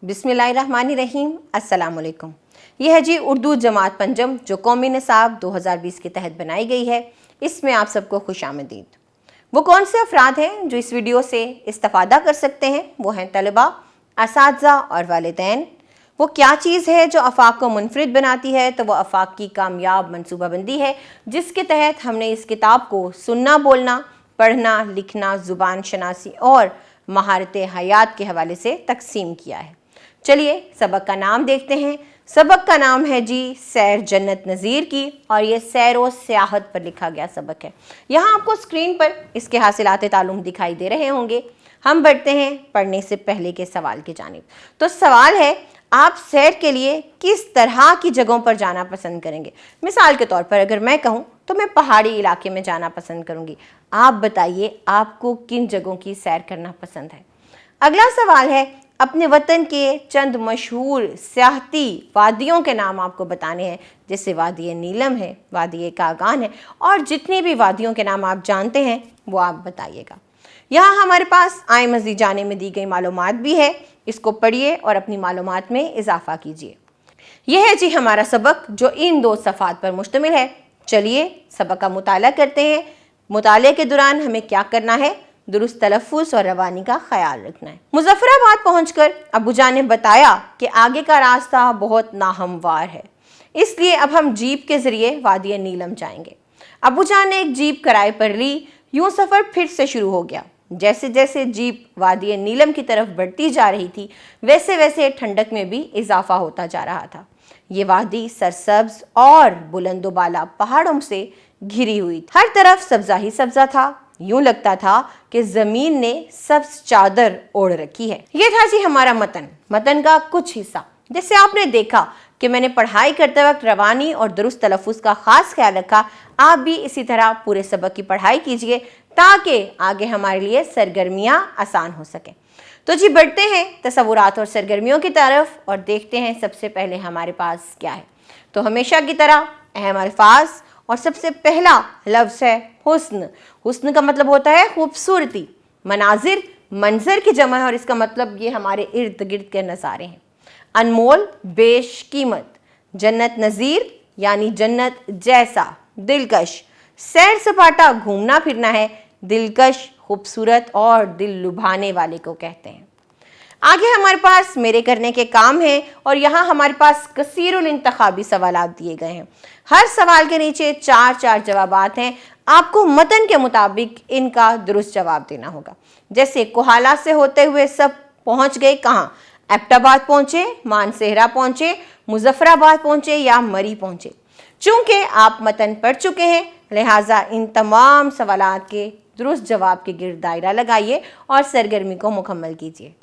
बिस्मिल्लाहिर्रहमानिर्रहीम, अस्सलाम वालेकुम। यह है जी उर्दू जमात पंजम जो कौमी निसाब 2020 के तहत बनाई गई है। इसमें आप सबको खुशामदीद। वो कौन से अफराद हैं जो इस वीडियो से इस्तिफादा कर सकते हैं? वो हैं तलबा, असातिज़ा और वालिदैन। वो क्या चीज़ है जो आफाक को मुनफरिद बनाती है? तो वो आफाक की कामयाब मनसूबाबंदी है, जिसके तहत हमने इस किताब को सुनना, बोलना, पढ़ना, लिखना, ज़ुबान शनासी और महारत हयात के हवाले से तकसीम किया है। चलिए सबक का नाम देखते हैं। सबक का नाम है जी सैर जन्नत नज़ीर की, और ये सैर व सियाहत पर लिखा गया सबक है। यहाँ आपको स्क्रीन पर इसके हासिलात तालुम दिखाई दे रहे होंगे। हम बढ़ते हैं पढ़ने से पहले के सवाल की जानिब। तो सवाल है, आप सैर के लिए किस तरह की जगहों पर जाना पसंद करेंगे? मिसाल के तौर पर अगर मैं कहूँ तो मैं पहाड़ी इलाके में जाना पसंद करूँगी। आप बताइए आपको किन जगहों की सैर करना पसंद है? अगला सवाल है, अपने वतन के चंद मशहूर सियाहती वादियों के नाम आपको बताने हैं, जैसे वादी नीलम है, वादी कागान है, और जितनी भी वादियों के नाम आप जानते हैं वो आप बताइएगा। यहाँ हमारे पास आए मज़ीद जाने में दी गई मालूमात भी है। इसको पढ़िए और अपनी मालूमात में इजाफा कीजिए। यह है जी हमारा सबक जो इन 2 सफ़ात पर मुश्तमिल है। चलिए सबक का मुताला करते हैं। मुताले के दौरान हमें क्या करना है? दुरुस्त तलफ़्फ़ुज़ और रवानी का ख्याल रखना है। मुज़फ़्फ़राबाद पहुंचकर अबू जान ने बताया कि आगे का रास्ता बहुत नाहमवार है, इसलिए अब हम जीप के ज़रिए वादी नीलम जाएंगे। अबू जान ने एक जीप किराए पर ली। यूँ सफ़र फिर से शुरू हो गया। जैसे जैसे जीप वादी नीलम की तरफ बढ़ती जा रही थी, वैसे वैसे ठंडक में भी इजाफा होता जा रहा था। ये वादी सरसब्ज और बुलंदोबाला पहाड़ों से घिरी हुई थी। हर तरफ सब्ज़ा ही सब्ज़ा था। यूं लगता था कि ज़मीन ने सब्ज़ चादर ओढ़ रखी है। ये था जी हमारा मतन का कुछ हिस्सा। जैसे आपने देखा कि मैंने पढ़ाई करते वक्त रवानी और दुरुस्त तलफ़्फ़ुज़ का ख़ास ख्याल रखा। आप भी इसी तरह पूरे सबक की पढ़ाई कीजिए ताकि आगे हमारे लिए सरगर्मियाँ आसान हो सकें। तो जी बढ़ते हैं तसव्वुरात और सरगर्मियों की तरफ और देखते हैं सबसे पहले हमारे पास क्या है। तो हमेशा की तरह अहम अल्फाज, और सबसे पहला लफ्ज़ है हुस्न। हुस्न का मतलब होता है खूबसूरती। मनाजिर मंजर की जमा है, और इसका मतलब ये हमारे इर्द गिर्द के नज़ारे हैं। अनमोल बेशकीमत। जन्नत नज़ीर यानी जन्नत जैसा। दिलकश सैर सपाटा घूमना फिरना है। दिलकश खूबसूरत और दिल लुभाने वाले को कहते हैं। आगे हमारे पास मेरे करने के काम हैं, और यहाँ हमारे पास कसीरुल इंतखाबी सवालात दिए गए हैं। हर सवाल के नीचे 4 जवाबात हैं। आपको मतन के मुताबिक इनका दुरुस्त जवाब देना होगा। जैसे कोहाला से होते हुए सब पहुँच गए कहाँ? एबटाबाद पहुँचे, मानसेहरा पहुँचे, मुजफ्फराबाद पहुँचे या मरी पहुँचे? चूँकि आप मतन पढ़ चुके हैं, लिहाजा इन तमाम सवालात के दुरुस्त जवाब के गिर्द दायरा लगाइए और सरगर्मी को मुकम्मल कीजिए।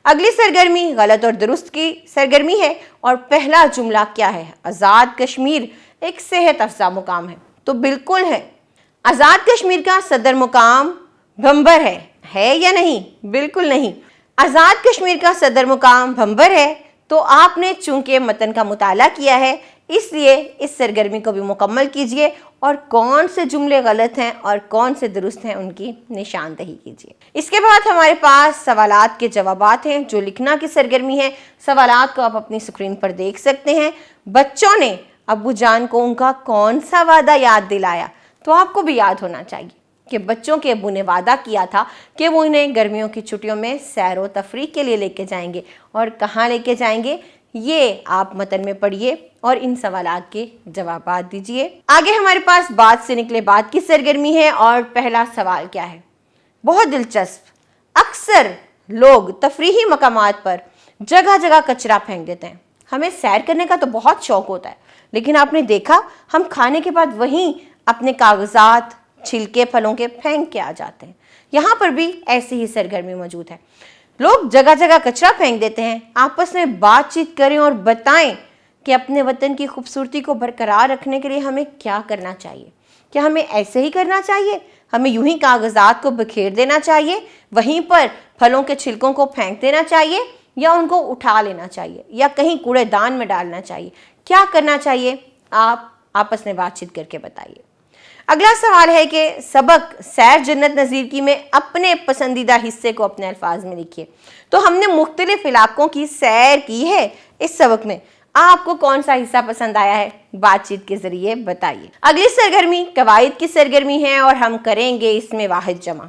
अगली सरगर्मी गलत और दुरुस्त की सरगर्मी है, और पहला जुमला क्या है? आज़ाद कश्मीर एक सेहत अफजा मुकाम है। तो बिल्कुल है। आज़ाद कश्मीर का सदर मुकाम भंबर है या नहीं? बिल्कुल नहीं। आज़ाद कश्मीर का सदर मुकाम भंबर है। तो आपने चूंकि मतन का मुताला किया है, इसलिए इस सरगर्मी को भी मुकम्मल कीजिए, और कौन से जुमले गलत हैं और कौन से दुरुस्त हैं उनकी निशानदही कीजिए। इसके बाद हमारे पास सवालात के जवाबात हैं जो लिखना की सरगर्मी है। सवालात को आप अपनी स्क्रीन पर देख सकते हैं। बच्चों ने अबू जान को उनका कौन सा वादा याद दिलाया? तो आपको भी याद होना चाहिए कि बच्चों के अबू ने वादा किया था कि वो इन्हें गर्मियों की छुट्टियों में सैर व तफरीह के लिए लेके जाएंगे। और कहाँ लेके जाएंगे ये आप मतन में पढ़िए और इन सवालात के जवाबात दीजिए। आगे हमारे पास बात से निकले बात की सरगर्मी है, और पहला सवाल क्या है? बहुत दिलचस्प। अक्सर लोग तफरीही मकामात पर जगह जगह कचरा फेंक देते हैं। हमें सैर करने का तो बहुत शौक होता है, लेकिन आपने देखा हम खाने के बाद वहीं अपने कागजात, छिलके फलों के फेंक के आ जाते हैं। यहाँ पर भी ऐसी ही सरगर्मी मौजूद है। लोग जगह जगह कचरा फेंक देते हैं। आपस में बातचीत करें और बताएं कि अपने वतन की खूबसूरती को बरकरार रखने के लिए हमें क्या करना चाहिए। क्या हमें ऐसे ही करना चाहिए? हमें यूं ही कागजात को बिखेर देना चाहिए, वहीं पर फलों के छिलकों को फेंक देना चाहिए, या उनको उठा लेना चाहिए, या कहीं कूड़ेदान में डालना चाहिए? क्या करना चाहिए? आप आपस में बातचीत करके बताइए। اگلا سوال ہے کہ سبق سیر جنت نظیر کی میں اپنے پسندیدہ حصے کو اپنے الفاظ میں لکھیے۔ تو ہم نے مختلف علاقوں کی سیر کی ہے اس سبق میں، آپ کو کون سا حصہ پسند آیا ہے بات چیت کے ذریعے بتائیے۔ اگلی سرگرمی قواعد کی سرگرمی ہے اور ہم کریں گے اس میں واحد جمع۔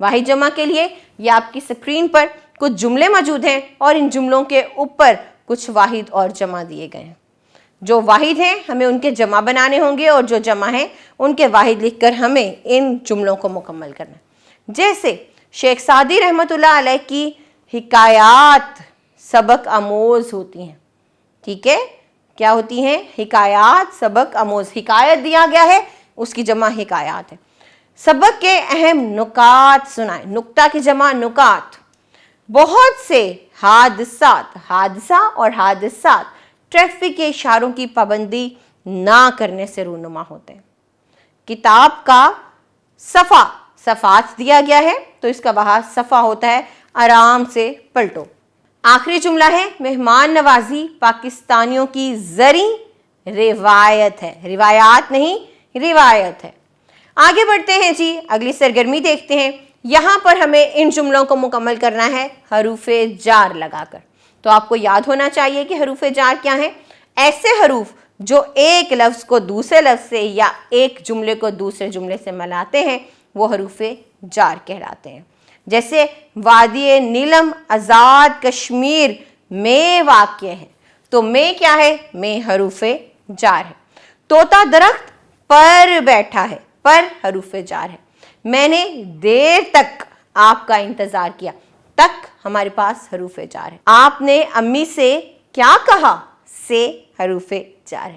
واحد جمع کے لیے یہ آپ کی سکرین پر کچھ جملے موجود ہیں اور ان جملوں کے اوپر کچھ واحد اور جمع دیے گئے ہیں۔ جو واحد ہیں ہمیں ان کے جمع بنانے ہوں گے اور جو جمع ہیں ان کے واحد لکھ کر ہمیں ان جملوں کو مکمل کرنا ہے۔ جیسے شیخ سعدی رحمۃ اللہ علیہ کی حکایات سبق آموز ہوتی ہیں، ٹھیک ہے، کیا ہوتی ہیں؟ حکایات سبق آموز، حکایت دیا گیا ہے اس کی جمع حکایات ہے۔ سبق کے اہم نکات سنائیں، نکتہ کی جمع نکات۔ بہت سے حادثات، حادثہ اور حادثات ٹریفک کے اشاروں کی پابندی نہ کرنے سے رونما ہوتے ہیں۔ کتاب کا صفحہ، صفحات دیا گیا ہے تو اس کا وہاں صفحہ ہوتا ہے آرام سے پلٹو۔ آخری جملہ ہے مہمان نوازی پاکستانیوں کی زرعی روایت ہے، روایات نہیں روایت ہے۔ آگے بڑھتے ہیں جی، اگلی سرگرمی دیکھتے ہیں۔ یہاں پر ہمیں ان جملوں کو مکمل کرنا ہے حروف جار لگا کر۔ تو آپ کو یاد ہونا چاہیے کہ حروف جار کیا ہیں؟ ایسے حروف جو ایک لفظ کو دوسرے لفظ سے یا ایک جملے کو دوسرے جملے سے ملاتے ہیں وہ حروف جار کہلاتے ہیں۔ جیسے وادی نیلم آزاد کشمیر میں واقع ہے، تو میں کیا ہے؟ میں حروف جار ہے۔ طوطا درخت پر بیٹھا ہے، پر حروف جار ہے۔ میں نے دیر تک آپ کا انتظار کیا، تک ہمارے پاس حروف جار ہے۔ آپ نے امی سے کیا کہا؟ سے حروف جار ہے۔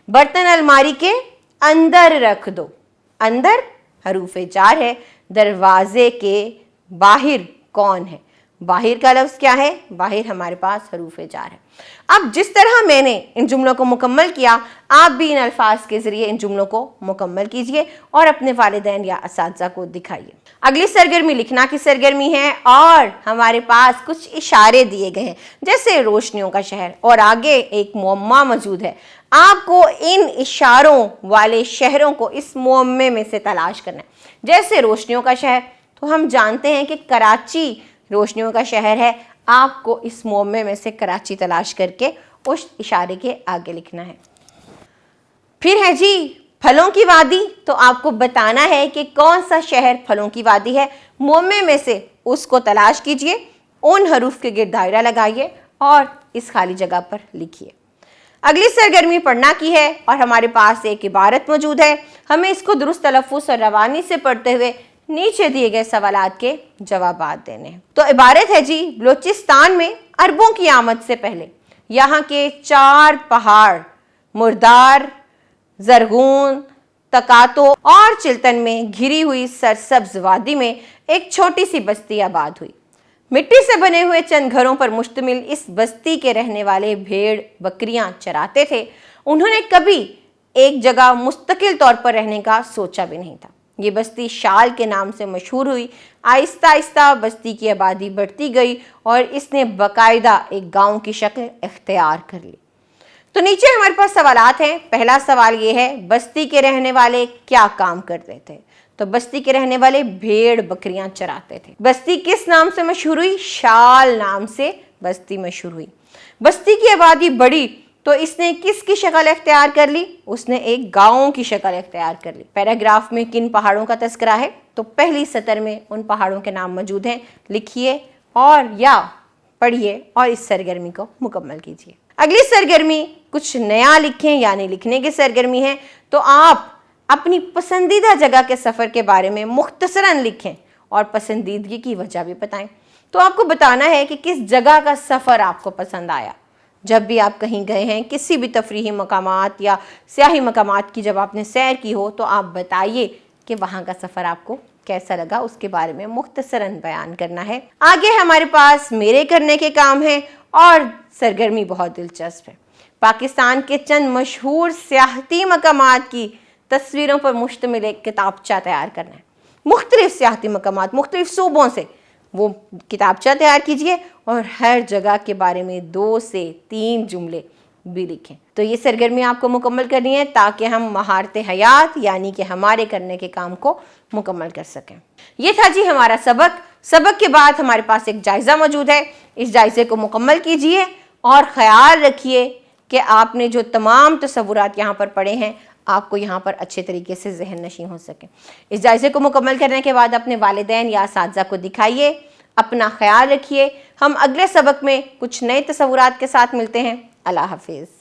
برتن الماری کے اندر رکھ دو، اندر حروف جار ہے۔ دروازے کے باہر کون ہے؟ باہر کا لفظ کیا ہے؟ باہر ہمارے پاس حروف جار ہے۔ اب جس طرح میں نے ان جملوں کو مکمل کیا، آپ بھی ان الفاظ کے ذریعے ان جملوں کو مکمل کیجئے اور اپنے والدین یا اساتذہ کو دکھائیے۔ اگلی سرگرمی لکھنا کی سرگرمی ہے اور ہمارے پاس کچھ اشارے دیے گئے ہیں، جیسے روشنیوں کا شہر، اور آگے ایک معمہ موجود ہے۔ آپ کو ان اشاروں والے شہروں کو اس معمے میں سے تلاش کرنا ہے۔ جیسے روشنیوں کا شہر، تو ہم جانتے ہیں کہ کراچی روشنیوں کا شہر ہے۔ آپ کو اس معمے میں سے کراچی تلاش کر کے اس اشارے کے آگے لکھنا ہے۔ پھر ہے جی پھلوں کی وادی، تو آپ کو بتانا ہے کہ کون سا شہر پھلوں کی وادی ہے۔ معمے میں سے اس کو تلاش کیجئے، ان حروف کے گرد دائرہ لگائیے اور اس خالی جگہ پر لکھیے۔ اگلی سرگرمی پڑھنا کی ہے اور ہمارے پاس ایک عبارت موجود ہے۔ ہمیں اس کو درست تلفظ اور روانی سے پڑھتے ہوئے نیچے دیے گئے سوالات کے جوابات دینے ہیں۔ تو عبارت ہے جی، بلوچستان میں عربوں کی آمد سے پہلے یہاں کے 4 پہاڑ مردار، زرغون، تکاتو اور چلتن میں گھری ہوئی سرسبز وادی میں ایک چھوٹی سی بستی آباد ہوئی۔ مٹی سے بنے ہوئے چند گھروں پر مشتمل اس بستی کے رہنے والے بھیڑ بکریاں چراتے تھے۔ انہوں نے کبھی ایک جگہ مستقل طور پر رہنے کا سوچا بھی نہیں تھا۔ یہ بستی شال کے نام سے مشہور ہوئی۔ آہستہ آہستہ بستی کی آبادی بڑھتی گئی اور اس نے باقاعدہ ایک گاؤں کی شکل اختیار کر لی۔ تو نیچے ہمارے پاس سوالات ہیں۔ پہلا سوال یہ ہے، بستی کے رہنے والے کیا کام کرتے تھے؟ تو بستی کے رہنے والے بھیڑ بکریاں چراتے تھے۔ بستی کس نام سے مشہور ہوئی؟ شال نام سے بستی مشہور ہوئی۔ بستی کی آبادی بڑھی تو اس نے کس کی شکل اختیار کر لی؟ اس نے ایک گاؤں کی شکل اختیار کر لی۔ پیراگراف میں کن پہاڑوں کا تذکرہ ہے؟ تو پہلی سطر میں ان پہاڑوں کے نام موجود ہیں، لکھیے اور یا پڑھیے اور اس سرگرمی کو مکمل کیجیے۔ اگلی سرگرمی کچھ نیا لکھیں، یعنی لکھنے کی سرگرمی ہے۔ تو آپ اپنی پسندیدہ جگہ کے سفر کے بارے میں مختصراً لکھیں اور پسندیدگی کی وجہ بھی بتائیں۔ تو آپ کو بتانا ہے کہ کس جگہ کا سفر آپ کو پسند آیا۔ جب بھی آپ کہیں گئے ہیں، کسی بھی تفریحی مقامات یا سیاحی مقامات کی جب آپ نے سیر کی ہو، تو آپ بتائیے کہ وہاں کا سفر آپ کو کیسا لگا، اس کے بارے میں مختصراً بیان کرنا ہے۔ آگے ہمارے پاس میرے کرنے کے کام ہیں اور سرگرمی بہت دلچسپ ہے۔ پاکستان کے چند مشہور سیاحتی مقامات کی تصویروں پر مشتمل ایک کتابچہ تیار کرنا ہے۔ مختلف سیاحتی مقامات مختلف صوبوں سے وہ کتابچہ تیار کیجئے اور ہر جگہ کے بارے میں 2 سے 3 جملے بھی لکھیں۔ تو یہ سرگرمی آپ کو مکمل کرنی ہے تاکہ ہم مہارت حیات یعنی کہ ہمارے کرنے کے کام کو مکمل کر سکیں۔ یہ تھا جی ہمارا سبق کے بعد ہمارے پاس ایک جائزہ موجود ہے، اس جائزے کو مکمل کیجئے اور خیال رکھیے کہ آپ نے جو تمام تصورات یہاں پر پڑھے ہیں آپ کو یہاں پر اچھے طریقے سے ذہن نشین ہو سکیں۔ اس جائزے کو مکمل کرنے کے بعد اپنے والدین یا اساتذہ کو دکھائیے، اپنا خیال رکھیے۔ ہم اگلے سبق میں کچھ نئے تصورات کے ساتھ ملتے ہیں۔ اللہ حافظ۔